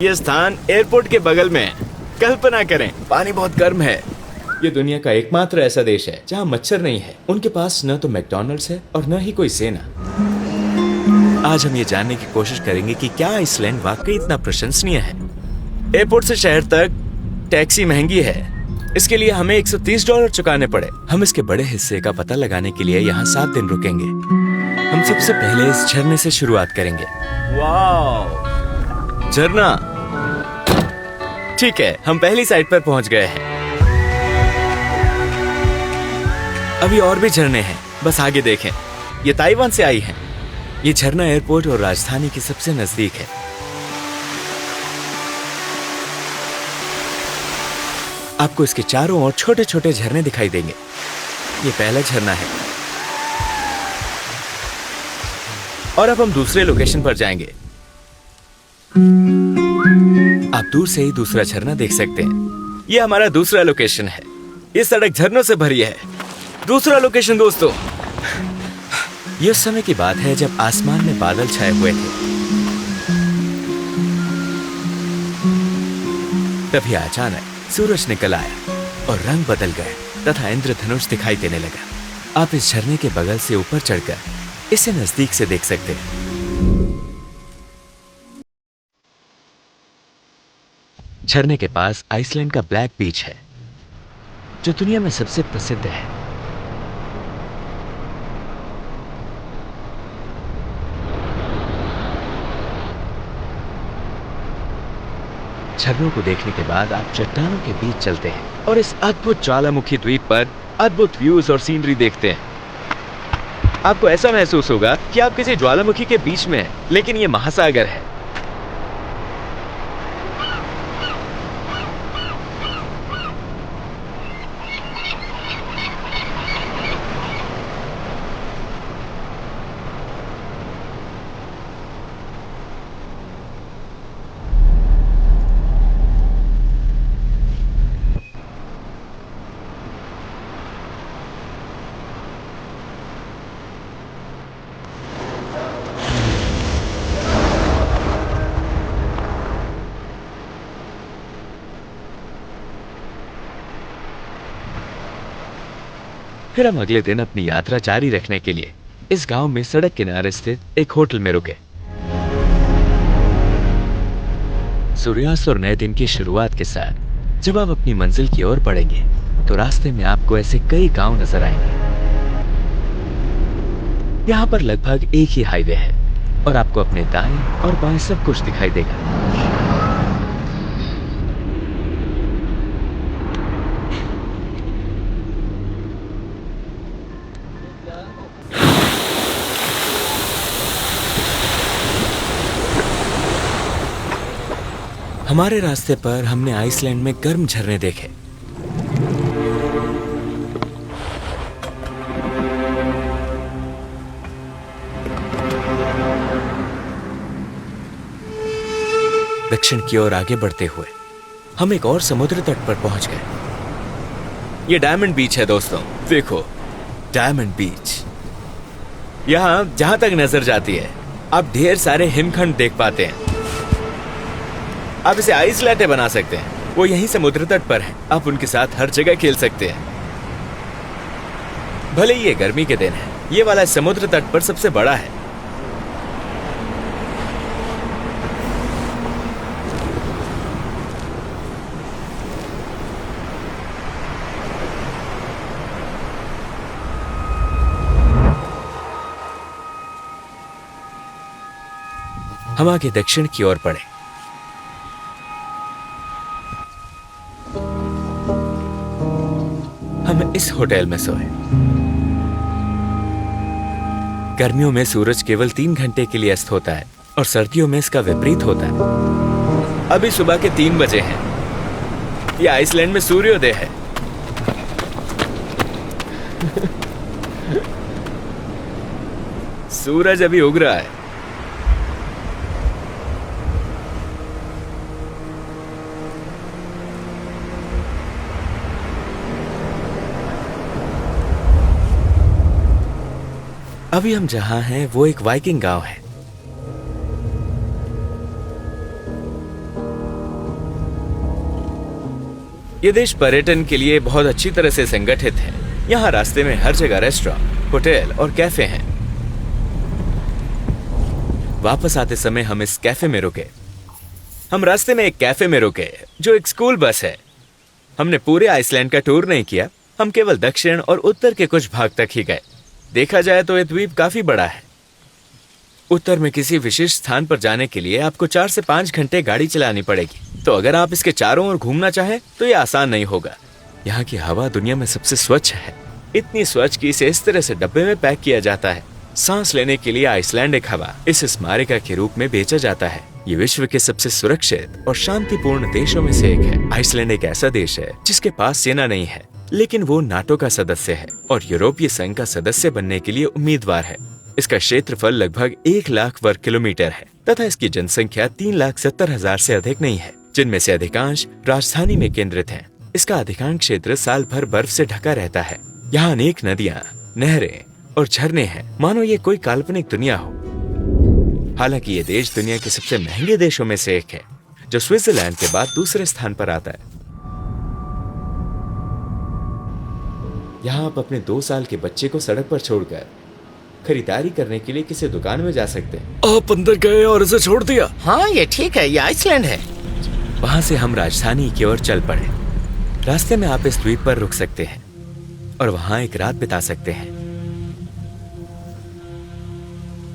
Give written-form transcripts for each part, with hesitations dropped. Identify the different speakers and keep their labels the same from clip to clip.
Speaker 1: ये स्थान एयरपोर्ट के बगल में है। कल्पना करें, पानी बहुत गर्म है। ये दुनिया का एकमात्र ऐसा देश है जहाँ मच्छर नहीं है। उनके पास न तो मैकडॉनल्ड्स है और न ही कोई सेना। आज हम ये जानने की कोशिश करेंगे कि क्या आइसलैंड वाकई इतना प्रशंसनीय है। एयरपोर्ट से शहर तक टैक्सी महंगी है। इसके लिए हमें $130 चुकाने पड़े। हम इसके बड़े हिस्से का पता लगाने के लिए यहाँ 7 दिन रुकेंगे। हम सबसे पहले इस झरने से शुरुआत करेंगे। वाह, झरना। ठीक है, हम पहली साइट पर पहुंच गए हैं। अभी और भी झरने हैं, बस आगे देखें। ये ताइवान से आई हैं। ये झरना एयरपोर्ट और राजधानी के सबसे नजदीक है। आपको इसके चारों ओर छोटे छोटे झरने दिखाई देंगे। ये पहला झरना है और अब हम दूसरे लोकेशन पर जाएंगे। आप दूर से ही दूसरा झरना देख सकते हैं। ये हमारा दूसरा लोकेशन है। ये सड़क झरनों से भरी है। दूसरा लोकेशन दोस्तों, ये उस समय की बात है जब आसमान में बादल छाए हुए थे। तभी अचानक सूरज निकल आया और रंग बदल गए तथा इंद्रधनुष दिखाई देने लगा। आप इस झरने के बगल से ऊपर चढ़कर इसे नजदीक से देख सकते हैं। झरने के पास आइसलैंड का ब्लैक बीच है, जो दुनिया में सबसे प्रसिद्ध है। झरनों को देखने के बाद आप चट्टानों के बीच चलते हैं और इस अद्भुत ज्वालामुखी द्वीप पर अद्भुत व्यूज और सीनरी देखते हैं। आपको ऐसा महसूस होगा कि आप किसी ज्वालामुखी के बीच में हैं, लेकिन ये महासागर है। फिर हम अगले दिन अपनी यात्रा जारी रखने के लिए इस गांव में सड़क किनारे स्थित एक होटल में रुके। सूर्यास्त और नए दिन की शुरुआत के साथ जब आप अपनी मंजिल की ओर बढ़ेंगे तो रास्ते में आपको ऐसे कई गांव नजर आएंगे। यहाँ पर लगभग एक ही हाईवे है और आपको अपने दाएं और बाएं सब कुछ दिखाई देगा। हमारे रास्ते पर हमने आइसलैंड में गर्म झरने देखे। दक्षिण की ओर आगे बढ़ते हुए हम एक और समुद्र तट पर पहुंच गए। ये डायमंड बीच है दोस्तों, देखो डायमंड बीच। यहां जहां तक नजर जाती है आप ढेर सारे हिमखंड देख पाते हैं। आप इसे आइस लैटे बना सकते हैं। वो यहीं समुद्र तट पर हैं। आप उनके साथ हर जगह खेल सकते हैं। भले ही ये गर्मी के दिन है, ये वाला समुद्र तट पर सबसे बड़ा है। हम आगे दक्षिण की ओर बढ़े। हम इस होटल में सोए। गर्मियों में सूरज केवल 3 घंटे के लिए अस्त होता है और सर्दियों में इसका विपरीत होता है। अभी सुबह के 3 बजे हैं। यह आइसलैंड में सूर्योदय है। सूरज अभी उग रहा है। अभी हम जहां हैं वो एक वाइकिंग गांव है। ये देश पर्यटन के लिए बहुत अच्छी तरह से संगठित है। यहाँ रास्ते में हर जगह रेस्टोरेंट, होटल और कैफे हैं। वापस आते समय हम इस कैफे में रुके। हम रास्ते में एक कैफे में रुके जो एक स्कूल बस है। हमने पूरे आइसलैंड का टूर नहीं किया, हम केवल दक्षिण और उत्तर के कुछ भाग तक ही गए। देखा जाए तो यह द्वीप काफी बड़ा है। उत्तर में किसी विशेष स्थान पर जाने के लिए आपको 4 से 5 घंटे गाड़ी चलानी पड़ेगी। तो अगर आप इसके चारों ओर घूमना चाहें तो यह आसान नहीं होगा। यहाँ की हवा दुनिया में सबसे स्वच्छ है, इतनी स्वच्छ कि इसे इस तरह से डब्बे में पैक किया जाता है। सांस लेने के लिए आइसलैंडिक हवा इस स्मारिका के रूप में बेचा जाता है। ये विश्व के सबसे सुरक्षित और शांतिपूर्ण देशों में से एक है। आइसलैंड एक ऐसा देश है जिसके पास सेना नहीं है, लेकिन वो नाटो का सदस्य है और यूरोपीय संघ का सदस्य बनने के लिए उम्मीदवार है। इसका क्षेत्रफल लगभग 1 लाख वर्ग किलोमीटर है तथा इसकी जनसंख्या 3,70,000 से अधिक नहीं है, जिनमें से अधिकांश राजधानी में केंद्रित हैं। इसका अधिकांश क्षेत्र साल भर बर्फ से ढका रहता है। यहाँ अनेक नदियाँ, नहरें और झरने हैं, मानो ये कोई काल्पनिक दुनिया हो। हालांकि ये देश दुनिया के सबसे महंगे देशों में से एक है, जो स्विट्जरलैंड के बाद दूसरे स्थान पर आता है। यहाँ आप अपने 2 साल के बच्चे को सड़क पर छोड़कर खरीदारी करने के लिए किसी दुकान में जा सकते हैं।
Speaker 2: आप अंदर गए और इसे छोड़ दिया?
Speaker 3: हाँ, ये ठीक है, ये आइसलैंड है।
Speaker 1: वहां से हम राजधानी की ओर चल पड़े। रास्ते में आप इस द्वीप पर रुक सकते हैं और वहां एक रात बिता सकते हैं।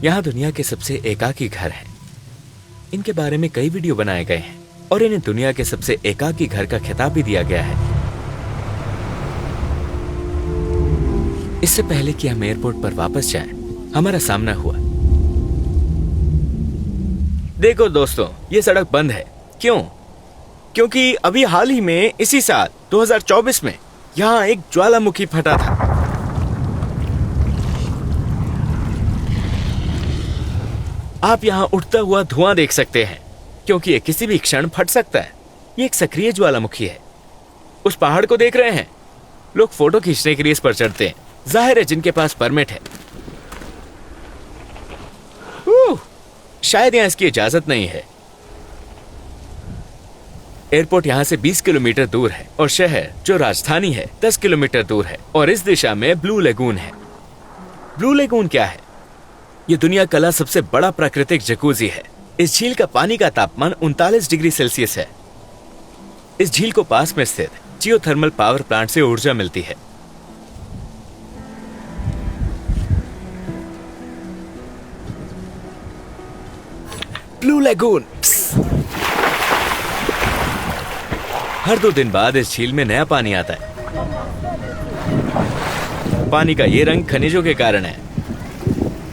Speaker 1: यहाँ दुनिया के सबसे एकाकी घर हैं। इनके बारे में कई वीडियो बनाए गए हैं और इन्हें दुनिया के सबसे एकाकी घर का खिताब भी दिया गया है। इससे पहले कि हम एयरपोर्ट पर वापस जाएं, हमारा सामना हुआ। देखो दोस्तों, ये सड़क बंद है। क्यों? क्योंकि अभी हाल ही में इसी साल 2024 में यहाँ एक ज्वालामुखी फटा था। आप यहाँ उठता हुआ धुआं देख सकते हैं, क्योंकि ये किसी भी क्षण फट सकता है। ये एक सक्रिय ज्वालामुखी है। उस पहाड़ को देख रहे हैं? लोग फोटो खींचने के लिए इस पर चढ़ते हैं। जाहिर है जिनके पास परमिट है। शायद यहाँ इसकी इजाजत नहीं है। एयरपोर्ट यहाँ से 20 किलोमीटर दूर है और शहर जो राजधानी है 10 किलोमीटर दूर है। और इस दिशा में ब्लू लेगून है। ब्लू लेगून क्या है? ये दुनिया का ला सबसे बड़ा प्राकृतिक जकूजी है। इस झील का पानी का तापमान 39 डिग्री सेल्सियस है। इस झील को पास में स्थित जियोथर्मल पावर प्लांट से ऊर्जा मिलती है। Blue lagoon. हर 2 दिन बाद इस झील में नया पानी आता है। पानी का ये रंग खनिजों के कारण है।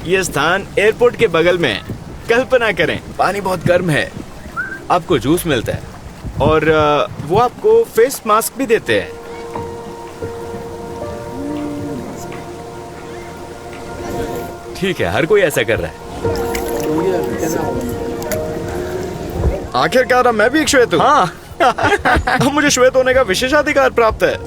Speaker 1: ये स्थान एयरपोर्ट के बगल में है। कल्पना करें, पानी बहुत गर्म है। आपको जूस मिलता है और वो आपको फेस मास्क भी देते हैं। ठीक है, हर कोई ऐसा कर रहा है।
Speaker 2: आखिरकार मैं भी एक श्वेत हूँ।
Speaker 1: हाँ।
Speaker 2: अब मुझे श्वेत होने का विशेषाधिकार प्राप्त है।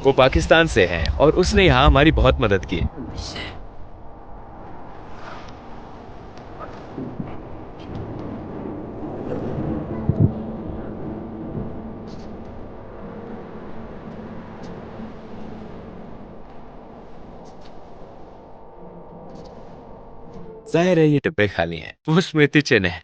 Speaker 1: वो पाकिस्तान से है और उसने यहाँ हमारी बहुत मदद की। जाहिर है ये डिब्बे खाली हैं। वो स्मृति चिन्ह है।